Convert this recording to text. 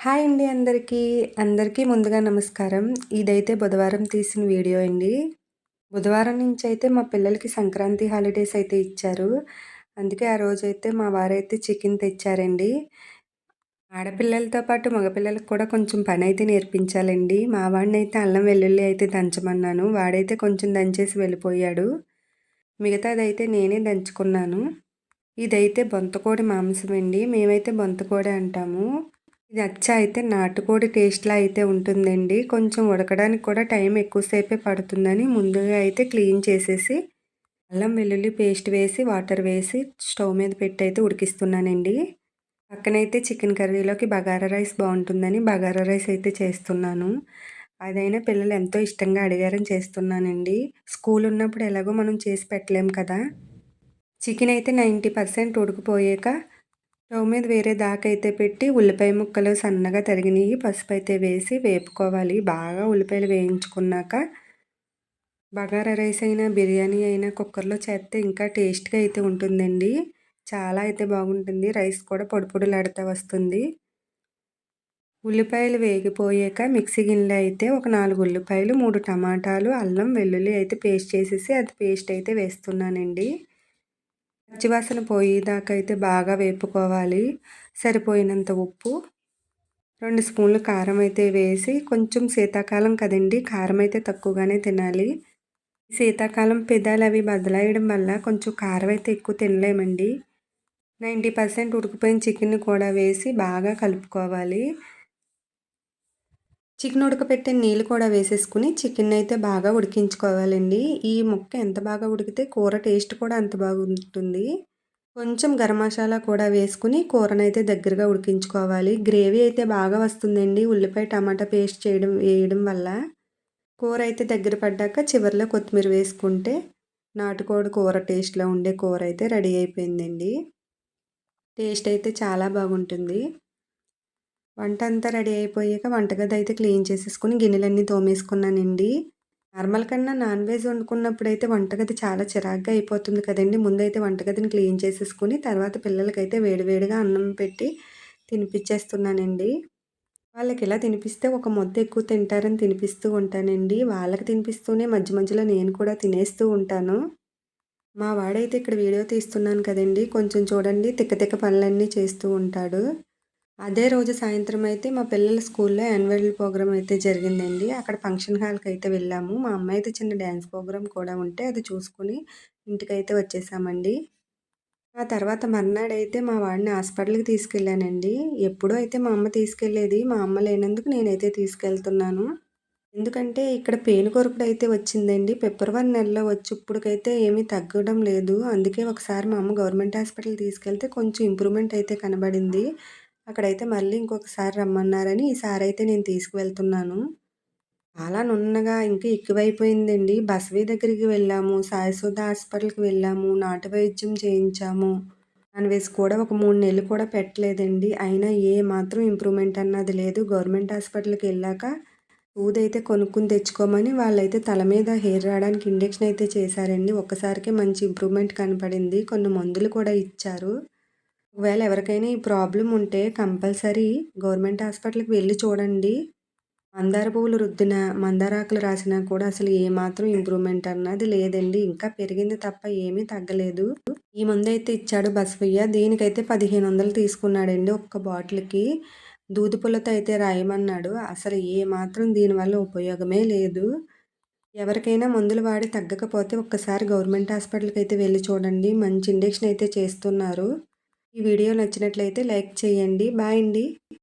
Hi అండి అందరికీ. అందరికీ ముందుగా నమస్కారం. ఇదైతే బుధవారం తీసిన వీడియో అండి. బుధవారం నుంచయితే మా పిల్లలకి సంక్రాంతి హాలిడేస్ అయితే ఇచ్చారు. అందుకే ఆ రోజైతే మా వారైతే చికెన్ తెచ్చారండి. ఆడపిల్లలతో పాటు మగపిల్లలకి కూడా కొంచెం పనైతే నేర్పించాలండి. మా వాడినైతే అల్లం వెల్లుల్లి అయితే దంచమన్నాను. వాడైతే కొంచెం దంచేసి వెళ్ళిపోయాడు. మిగతాదైతే నేనే దంచుకున్నాను. ఇదైతే బొంతకోడి మాంసం అండి. మేమైతే బొంతకోడి అంటాము. ఇది అయితే నాటుకోడి టేస్ట్‌లా అయితే ఉంటుందండి. కొంచెం ఉడకడానికి కూడా టైం ఎక్కువసేపే పడుతుందని ముందుగా అయితే క్లీన్ చేసేసి, అల్లం వెల్లుల్లి పేస్ట్ వేసి, వాటర్ వేసి స్టవ్ మీద పెట్టి అయితే ఉడికిస్తున్నానండి. పక్కనైతే చికెన్ కర్రీలోకి బగారా రైస్ బావుంటుందని బగారా రైస్ అయితే చేస్తున్నాను. అదైనా పిల్లలు ఎంతో ఇష్టంగా అడిగారని చేస్తున్నానండి. స్కూల్ ఉన్నప్పుడు ఎలాగో మనం చేసి పెట్టలేం కదా! చికెన్ అయితే 90% ఉడికిపోయాక స్టవ్ మీద వేరే దాకైతే పెట్టి ఉల్లిపాయ ముక్కలు సన్నగా తరిగినవి పసుపైతే వేసి వేపుకోవాలి. బాగా ఉల్లిపాయలు వేయించుకున్నాక బగారా రైస్ అయినా బిర్యానీ అయినా కుక్కర్లో చేస్తే ఇంకా టేస్ట్గా అయితే ఉంటుందండి. చాలా అయితే బాగుంటుంది. రైస్ కూడా పొడి పొడిలాడుతూ వస్తుంది. ఉల్లిపాయలు వేగిపోయాక మిక్సీ గిన్నెలో అయితే ఒక 4 ఉల్లిపాయలు 3 టమాటాలు అల్లం వెల్లుల్లి అయితే పేస్ట్ చేసేసి అది పేస్ట్ అయితే వేస్తున్నానండి. పచ్చివాసన పోయేదాకా అయితే బాగా వేపుకోవాలి. సరిపోయినంత ఉప్పు, 2 స్పూన్లు కారం అయితే వేసి కొంచెం శీతాకాలం కదండి కారం అయితే తక్కువగానే తినాలి. శీతాకాలం పెదాలు అవి బదలాయడం వల్ల కొంచెం కారం అయితే ఎక్కువ తినలేమండి. 90% ఉడికిపోయిన చికెన్ కూడా వేసి బాగా కలుపుకోవాలి. చికెన్ ఉడకపెట్టిన నీళ్ళు కూడా వేసేసుకుని చికెన్ అయితే బాగా ఉడికించుకోవాలండి. ఈ ముక్క ఎంత బాగా ఉడికితే కూర టేస్ట్ కూడా అంత బాగుంటుంది. కొంచెం గరం మసాలా కూడా వేసుకుని కూరనైతే దగ్గరగా ఉడికించుకోవాలి. గ్రేవీ అయితే బాగా వస్తుందండి ఉల్లిపాయ టమాటా పేస్ట్ వేయడం వల్ల. కూర అయితే దగ్గర పడ్డాక చివరిలో కొత్తిమీర వేసుకుంటే నాటుకోడి కూర టేస్ట్‌లో ఉండే కూర అయితే రెడీ అయిపోయిందండి. టేస్ట్ అయితే చాలా బాగుంటుంది. వంట అంతా రెడీ అయిపోయాక వంటగది అయితే క్లీన్ చేసేసుకొని గిన్నెలన్నీ తోమేసుకున్నానండి. నార్మల్ కన్నా నాన్ వెజ్ వండుకున్నప్పుడైతే వంటగది చాలా చిరాగ్గా అయిపోతుంది కదండీ! ముందైతే వంటగదిని క్లీన్ చేసేసుకొని తర్వాత పిల్లలకైతే వేడివేడిగా అన్నం పెట్టి తినిపిచ్చేస్తున్నానండి. వాళ్ళకి ఇలా తినిపిస్తే ఒక ముద్ద ఎక్కువ తింటారని తినిపిస్తూ ఉంటానండి. వాళ్ళకి తినిపిస్తూనే మధ్య మధ్యలో నేను కూడా తినేస్తూ ఉంటాను. మా వాడైతే ఇక్కడ వీడియో తీస్తున్నాను కదండీ! కొంచెం చూడండి తిక్క తిక్క పనులన్నీ చేస్తూ ఉంటాడు. అదే రోజు సాయంత్రం అయితే మా పిల్లల స్కూల్లో యాన్యువల్ ప్రోగ్రామ్ అయితే జరిగిందండి. అక్కడ ఫంక్షన్ హాల్‌కి అయితే వెళ్ళాము. మా అమ్మాయిది చిన్న డ్యాన్స్ ప్రోగ్రామ్ కూడా ఉంటే అది చూసుకొని ఇంటికైతే వచ్చేసామండి. ఆ తర్వాత మర్నాడైతే మా వాడిని హాస్పిటల్‌కి తీసుకెళ్ళానండి. ఎప్పుడూ అయితే మా అమ్మ తీసుకెళ్ళేది. మా అమ్మ లేనందుకు నేనైతే తీసుకెళ్తున్నాను. ఎందుకంటే ఇక్కడ పేను కొరుకుడైతే వచ్చిందండి. ఫిబ్రవరి నెలలో వచ్చి ఇప్పటికైతే ఏమీ తగ్గడం లేదు. అందుకే ఒకసారి మా అమ్మ గవర్నమెంట్ హాస్పిటల్‌కి తీసుకెళ్తే కొంచెం ఇంప్రూవ్‌మెంట్ అయితే కనబడింది. అక్కడైతే మళ్ళీ ఇంకొకసారి రమ్మన్నారని ఈసారైతే నేను తీసుకువెళ్తున్నాను. చాలా నున్నగా ఇంకా ఎక్కువైపోయిందండి. బసవి దగ్గరికి వెళ్ళాము. సాయిసుధ హాస్పిటల్‌కి వెళ్ళాము. నాటు వైద్యం చేయించాము. నాన్ వెజ్ కూడా ఒక 3 నెలలు కూడా పెట్టలేదండి. అయినా ఏ మాత్రం ఇంప్రూవ్‌మెంట్ అన్నది లేదు. గవర్నమెంట్ హాస్పిటల్‌కి వెళ్ళాక సూదైతే కొనుక్కొని తెచ్చుకోమని వాళ్ళైతే తల మీద హెయిర్ రావడానికి ఇంజెక్షన్ అయితే చేశారండి. ఒక్కసారికే మంచి ఇంప్రూవ్‌మెంట్ కనపడింది. కొన్ని మందులు కూడా ఇచ్చారు. ఒకవేళ ఎవరికైనా ఈ ప్రాబ్లమ్ ఉంటే కంపల్సరీ గవర్నమెంట్ హాస్పిటల్‌కి వెళ్లి చూడండి. మందార పువ్వులు రుద్దిన, మందారాకులు రాసినా కూడా అసలు ఏమాత్రం ఇంప్రూవ్‌మెంట్ అన్నది లేదండి. ఇంకా పెరిగింది తప్ప ఏమీ తగ్గలేదు. ఈ మందైతే ఇచ్చాడు బసవయ్య. దీనికైతే 1500 తీసుకున్నాడండి ఒక్క బాటిల్‌కి. దూది పుల్లతో అయితే రాయమన్నాడు. అసలు ఏమాత్రం దీనివల్ల ఉపయోగమే లేదు. ఎవరికైనా మందులు వాడి తగ్గకపోతే ఒక్కసారి గవర్నమెంట్ హాస్పిటల్‌కి అయితే వెళ్లి చూడండి. మంచి ఇంజెక్షన్ అయితే చేస్తున్నారు. ఈ వీడియో నచ్చినట్లయితే లైక్ చేయండి. బాయ్ అండి.